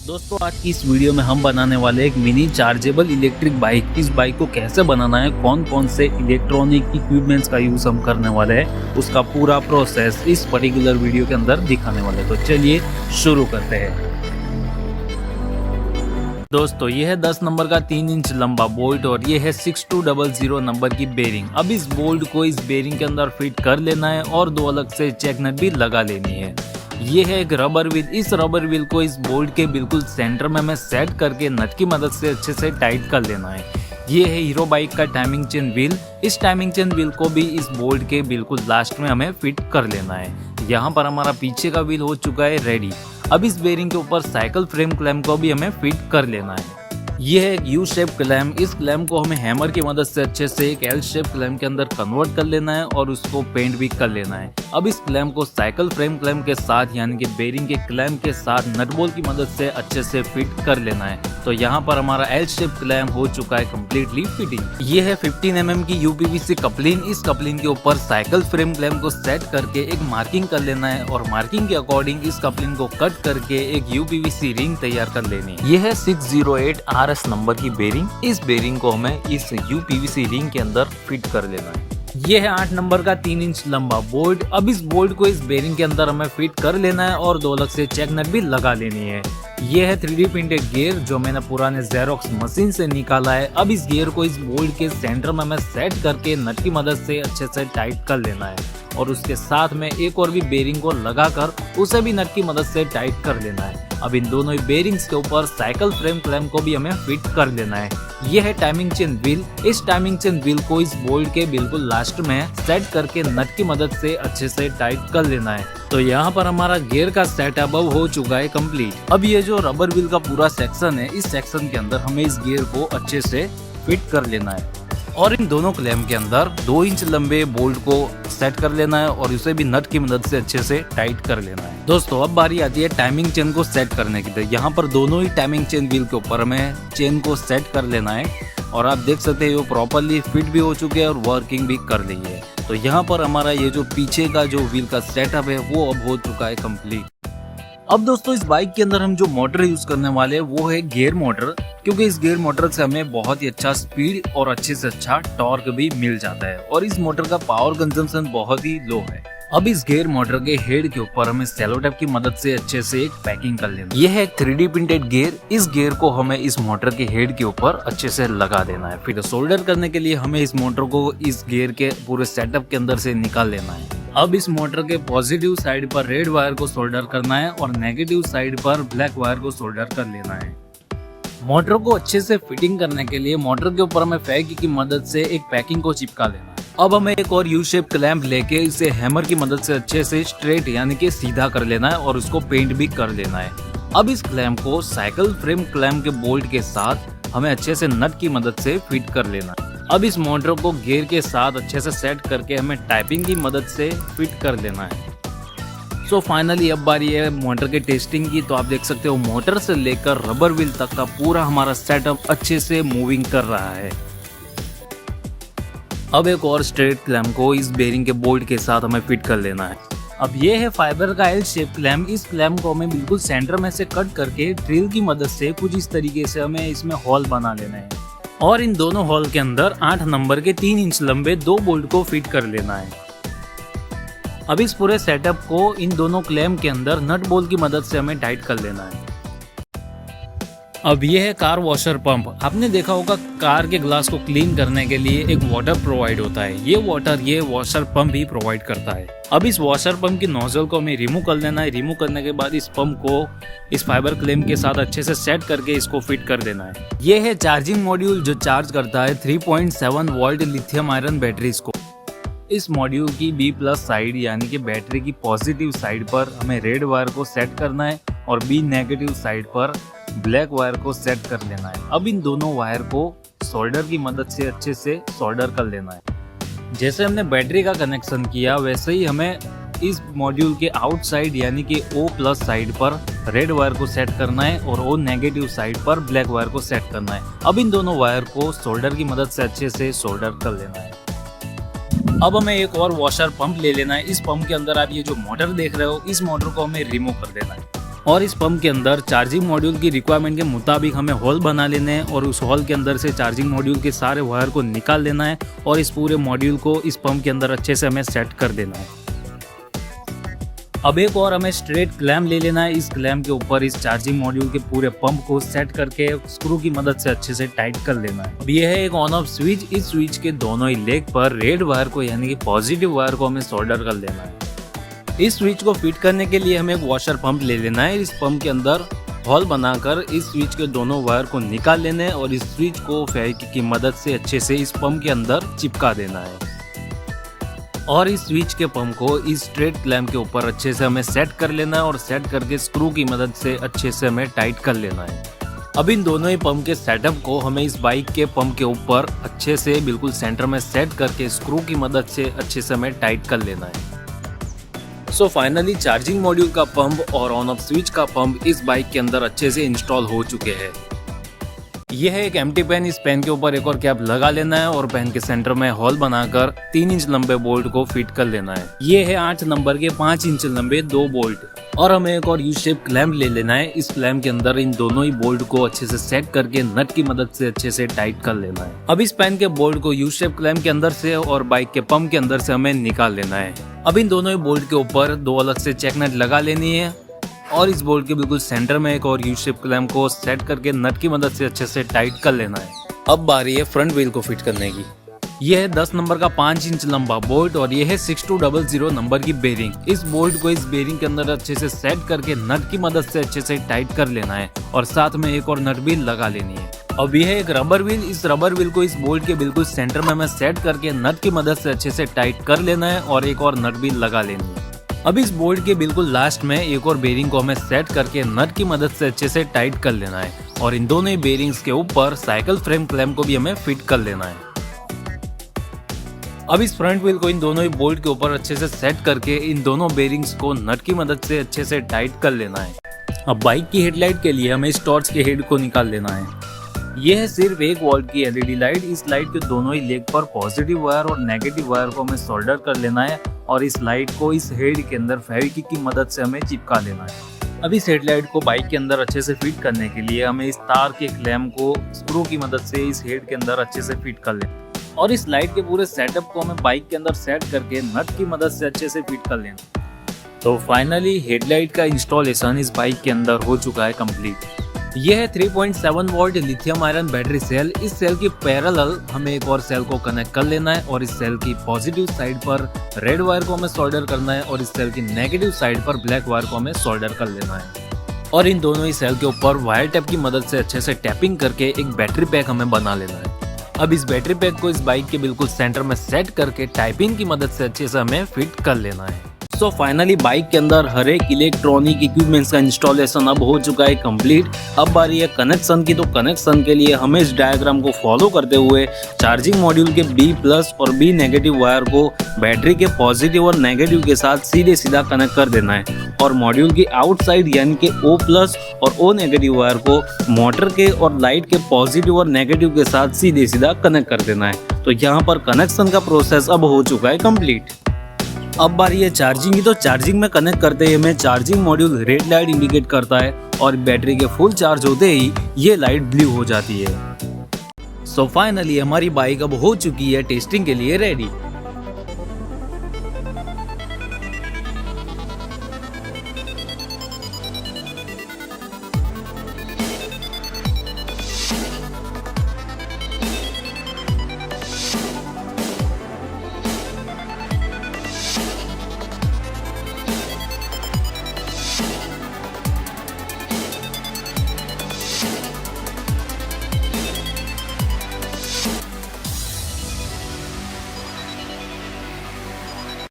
दोस्तों आज की इस वीडियो में हम बनाने वाले एक मिनी चार्जेबल इलेक्ट्रिक बाइक। इस बाइक को कैसे बनाना है, कौन कौन से इलेक्ट्रॉनिक इक्विपमेंट्स का यूज हम करने वाले हैं, उसका पूरा प्रोसेस इस पर्टिकुलर वीडियो के अंदर दिखाने वाले हैं। तो चलिए शुरू करते हैं। दोस्तों ये है 10 नंबर का 3 इंच लंबा बोल्ट और ये है 6200 नंबर की बेरिंग। अब इस बोल्ट को इस बेरिंग के अंदर फिट कर लेना है और दो अलग से चेक नट भी लगा लेनी है। ये है एक रबर व्हील। इस रबर व्हील को इस बोल्ट के बिल्कुल सेंटर में हमें सेट करके नट की मदद से अच्छे से टाइट कर लेना है। ये है हीरो बाइक का टाइमिंग चेन व्हील। इस टाइमिंग चेन व्हील को भी इस बोल्ट के बिल्कुल लास्ट में हमें फिट कर लेना है। यहाँ पर हमारा पीछे का व्हील हो चुका है रेडी। अब इस बेरिंग के ऊपर साइकिल फ्रेम क्लैंप को भी हमें फिट कर लेना है। ये है एक यू शेप क्लैंप। इस क्लैंप को हमें हैमर की मदद से अच्छे से एक एल शेप क्लैंप के अंदर कन्वर्ट कर लेना है और उसको पेंट भी कर लेना है। अब इस क्लैंप को साइकिल फ्रेम क्लैंप के साथ यानी कि बेरिंग के क्लैंप के साथ नट बोल्ट की मदद से अच्छे से फिट कर लेना है। तो यहाँ पर हमारा एल शेप क्लैंप हो चुका है कम्प्लीटली फिटिंग। ये है 15 mm की यूपीवीसी कपलिंग। इस कपलिंग के ऊपर साइकिल फ्रेम क्लैंप को सेट करके एक मार्किंग कर लेना है और मार्किंग के अकॉर्डिंग इस कपलिंग को कट करके एक यूपीवीसी रिंग तैयार कर लेनी है। ये है 608 RS नंबर की बेरिंग। इस बेरिंग को हमें इस यूपीवीसी रिंग के अंदर फिट कर लेना है। ये है 8 नंबर का 3 इंच लंबा बोल्ट। अब इस बोल्ट को इस बेरिंग के अंदर हमें फिट कर लेना है और दो अलग से चेक नट भी लगा लेनी है। ये है 3D प्रिंटेड गियर जो मैंने पुराने जेरोक्स मशीन से निकाला है। अब इस गियर को इस बोल्ट के सेंटर में हमें सेट करके नट की मदद से अच्छे से टाइट कर लेना है और उसके साथ में एक और भी बेरिंग को लगाकर उसे भी नट की मदद से टाइट कर लेना है। अब इन दोनों ही बेरिंग्स के ऊपर साइकिल फ्रेम क्लैंप को भी हमें फिट कर लेना है। यह है टाइमिंग चेन व्हील। इस टाइमिंग चेन व्हील को इस बोल्ट के बिल्कुल लास्ट में सेट करके नट की मदद से अच्छे से टाइट कर लेना है। तो यहाँ पर हमारा गियर का सेटअप अब हो चुका है कंप्लीट। अब ये जो रबर व्हील का पूरा सेक्शन है, इस सेक्शन के अंदर हमें इस गियर को अच्छे से फिट कर लेना है और इन दोनों क्लैंप के अंदर 2 इंच लंबे बोल्ट को सेट कर लेना है और उसे भी नट की मदद से अच्छे से टाइट कर लेना है। दोस्तों अब बारी आती है टाइमिंग चेन को सेट करने की। यहाँ पर दोनों ही टाइमिंग चेन व्हील के ऊपर हमें चेन को सेट कर लेना है और आप देख सकते हैं वो प्रॉपरली फिट भी हो चुके हैं और वर्किंग भी कर ली है। तो यहाँ पर हमारा ये जो पीछे का जो व्हील का सेटअप है वो अब हो चुका है कंप्लीट। अब दोस्तों इस बाइक के अंदर हम जो मोटर यूज करने वाले हैं वो है गियर मोटर, क्योंकि इस गियर मोटर से हमें बहुत ही अच्छा स्पीड और अच्छे से अच्छा टॉर्क भी मिल जाता है और इस मोटर का पावर कंजम्पशन बहुत ही लो है। अब इस गियर मोटर के हेड के ऊपर हमें सेलो टेप की मदद से अच्छे से एक पैकिंग कर लेना है। यह है 3D प्रिंटेड गियर। इस गियर को हमें इस मोटर के हेड के ऊपर अच्छे से लगा देना है। फिर सोल्डर करने के लिए हमें इस मोटर को इस गियर के पूरे सेटअप के अंदर से निकाल लेना है। अब इस मोटर के पॉजिटिव साइड पर रेड वायर को सोल्डर करना है और नेगेटिव साइड पर ब्लैक वायर को सोल्डर कर लेना है। मोटर को अच्छे से फिटिंग करने के लिए मोटर के ऊपर हमें फेविक की मदद से एक पैकिंग को चिपका लेना है। अब हमें एक और यू शेप क्लैंप लेके इसे हैमर की मदद से अच्छे से स्ट्रेट यानी कि सीधा कर लेना है और उसको पेंट भी कर लेना है। अब इस क्लैंप को साइकिल फ्रेम क्लैंप के बोल्ट के साथ हमें अच्छे से नट की मदद से फिट कर लेना है। अब इस मोटर को गियर के साथ अच्छे से सेट करके हमें टाइपिंग की मदद से फिट कर लेना है। सो फाइनली अब बारी है मोटर के टेस्टिंग की। तो आप देख सकते हो मोटर से लेकर रबर व्हील तक का पूरा हमारा सेटअप अच्छे से मूविंग कर रहा है। अब एक और स्ट्रेट क्लैंप को इस बेरिंग के बोल्ट के साथ हमें फिट कर लेना है। अब ये है फाइबर का एल शेप क्लैंप। इस क्लैंप को हमें बिल्कुल सेंटर में से कट करके ड्रिल की मदद से कुछ इस तरीके से हमें इसमें होल बना लेना है और इन दोनों होल के अंदर 8 नंबर के 3 इंच लंबे 2 बोल्ट को फिट कर लेना है। अब इस पूरे सेटअप को इन दोनों क्लैंप के अंदर नट बोल्ट की मदद से हमें टाइट कर लेना है। अब ये है कार वॉशर पंप। आपने देखा होगा कार के ग्लास को क्लीन करने के लिए एक वाटर प्रोवाइड होता है। ये वाटर ये वॉशर पंप ही प्रोवाइड करता है। अब इस वॉशर पंप की नोजल को हमें रिमूव कर लेना है। रिमूव करने के बाद इस पंप को इस फाइबर क्लैंप के साथ अच्छे से सेट करके इसको फिट कर देना है। ये है चार्जिंग मॉड्यूल जो चार्ज करता है 3.7 वोल्ट लिथियम आयरन बैटरीज को। इस मॉड्यूल की B+ साइड यानी कि बैटरी की पॉजिटिव साइड पर हमें रेड वायर को सेट करना है और B नेगेटिव साइड पर ब्लैक वायर को सेट कर लेना है। अब इन दोनों वायर को सोल्डर की मदद से अच्छे से सोल्डर कर लेना है। जैसे हमने बैटरी का कनेक्शन किया वैसे ही हमें इस मॉड्यूल के आउटसाइड यानी कि O+ साइड पर रेड वायर को सेट करना है और O नेगेटिव साइड पर ब्लैक वायर को सेट करना है। अब इन दोनों वायर को सोल्डर की मदद से अच्छे से सोल्डर कर लेना है। अब हमें एक और वॉशर पंप ले लेना है। इस पंप के अंदर आप ये जो मोटर देख रहे हो इस मोटर को हमें रिमूव कर देना है। और इस पंप के अंदर चार्जिंग मॉड्यूल की रिक्वायरमेंट के मुताबिक हमें होल बना लेने हैं और उस होल के अंदर से चार्जिंग मॉड्यूल के सारे वायर को निकाल लेना है और इस पूरे मॉड्यूल को इस पंप के अंदर अच्छे से हमें सेट कर देना है। अब एक और हमें स्ट्रेट क्लैम्प ले लेना है। इस क्लैम्प के ऊपर इस चार्जिंग मॉड्यूल के पूरे पंप को सेट करके स्क्रू की मदद से अच्छे से टाइट कर लेना है। अब यह है एक ऑन ऑफ स्विच। इस स्विच के दोनों ही लेग पर रेड वायर को यानी कि पॉजिटिव वायर को हमें सोल्डर कर लेना है। इस स्विच को फिट करने के लिए हमें एक वॉशर पंप ले लेना है। इस पंप के अंदर होल बनाकर इस स्विच के दोनों वायर को निकाल लेना है और इस स्विच को फेविक्विक की मदद से अच्छे से इस पंप के अंदर चिपका देना है और इस स्विच के पंप को इस स्ट्रेट क्लैम्प के ऊपर अच्छे से हमें सेट कर लेना है और सेट करके स्क्रू की मदद से अच्छे से हमें टाइट कर लेना है। अब इन दोनों ही पंप के सेटअप को हमें इस बाइक के पंप के ऊपर अच्छे से बिल्कुल सेंटर में सेट करके स्क्रू की मदद से अच्छे से हमें टाइट कर लेना है। सो फाइनली चार्जिंग मॉड्यूल का पंप और ऑन ऑफ स्विच का पंप इस बाइक के अंदर अच्छे से इंस्टॉल हो चुके हैं। यह है एक एम्प्टी पेन। इस पेन के ऊपर एक और कैप लगा लेना है और पेन के सेंटर में होल बनाकर 3 इंच लंबे बोल्ट को फिट कर लेना है। ये है 8 नंबर के 5 इंच लंबे 2 बोल्ट और हमें एक और यू शेप क्लैम्प ले लेना है। इस क्लैम्प के अंदर इन दोनों ही बोल्ट को अच्छे से सेट करके नट की मदद से अच्छे से टाइट कर लेना है। अब इस पेन के बोल्ट को यू शेप क्लैम्प के अंदर से और बाइक के पंप के अंदर से हमें निकाल लेना है। अब इन दोनों ही बोल्ट के ऊपर 2 अलग से चेक नट लगा लेनी है और इस बोल्ट के बिल्कुल सेंटर में एक और यू शेप क्लैम्प को सेट करके नट की मदद से अच्छे से टाइट कर लेना है। अब बारी है फ्रंट व्हील को फिट करने की। यह है 10 नंबर का 5 इंच लंबा बोल्ट और यह है 6200 नंबर की बेरिंग। इस बोल्ट को इस बेरिंग के अंदर अच्छे से सेट करके नट की मदद से अच्छे से टाइट कर लेना है और साथ में एक और नट भी लगा लेनी है। अब यह है एक रबर व्हील। इस रबर व्हील को इस बोल्ट के बिल्कुल सेंटर में हमें सेट करके नट की मदद से अच्छे से टाइट कर लेना है और एक और नट भी लगा लेनी है। अब इस बोल्ट के बिल्कुल लास्ट में एक और बेरिंग को हमें सेट करके नट की मदद से अच्छे से टाइट कर लेना है और इन दोनों ही बेरिंग्स के ऊपर साइकिल फ्रेम क्लैम्प को भी हमें फिट कर लेना है। अब इस फ्रंट व्हील को इन दोनों ही बोल्ट के ऊपर अच्छे से सेट करके इन दोनों बेरिंग्स को नट की मदद से अच्छे से टाइट कर लेना है। अब बाइक की हेडलाइट के लिए हमें इस टॉर्च के हेड को निकाल लेना है। यह है सिर्फ 1 वोल्ट की एलईडी लाइट। इस लाइट के दोनों ही लेग पर पॉजिटिव वायर और नेगेटिव वायर को हमें सोल्डर कर लेना है और इस लाइट को इस हेड के अंदर फेविक्विक की मदद से हमें चिपका लेना है। अब इस हेडलाइट को बाइक के अंदर अच्छे से फिट करने के लिए हमें इस तार के क्लैम्प को स्क्रू की मदद से इस हेड के अंदर अच्छे से फिट कर लेना और इस लाइट के पूरे सेटअप को हमें बाइक के अंदर सेट करके नट की मदद से अच्छे से फिट कर लेना। तो फाइनली हेडलाइट का इंस्टॉलेशन इस बाइक के अंदर हो चुका है कंप्लीट। यह है 3.7 volt lithium iron battery cell. इस सेल की पैरेलल हमें एक और सेल को कनेक्ट कर लेना है और इस सेल की पॉजिटिव साइड पर रेड वायर को हमें सोल्डर करना है और इस सेल की नेगेटिव साइड पर ब्लैक वायर को हमें सोल्डर कर लेना है और इन दोनों ही सेल के ऊपर वायर टैप की मदद से अच्छे से टैपिंग करके एक बैटरी पैक हमें बना लेना है। अब इस बैटरी पैक को इस बाइक के बिल्कुल सेंटर में सेट करके टाइपिंग की मदद से अच्छे से हमें फिट कर लेना है। सो फाइनली बाइक के अंदर हर एक इलेक्ट्रॉनिक इक्विपमेंट्स का इंस्टॉलेशन अब हो चुका है कंप्लीट। अब बारी है कनेक्शन की। तो कनेक्शन के लिए हमें इस डायग्राम को फॉलो करते हुए चार्जिंग मॉड्यूल के B+ और B नेगेटिव वायर को बैटरी के पॉजिटिव और नेगेटिव के साथ सीधे सीधा कनेक्ट कर देना है और मॉड्यूल की आउटसाइड यानी कि O+ और O नेगेटिव वायर को मोटर के और लाइट के पॉजिटिव और नेगेटिव के साथ सीधे सीधा कनेक्ट कर देना है। तो यहाँ पर कनेक्शन का प्रोसेस अब हो चुका है कंप्लीट। अब बारी है चार्जिंग की। तो चार्जिंग में कनेक्ट करते ही हमें charging module red light indicate करता है और बैटरी के फुल चार्ज होते ही ये लाइट ब्लू हो जाती है। सो फाइनली हमारी बाइक अब हो चुकी है टेस्टिंग के लिए रेडी।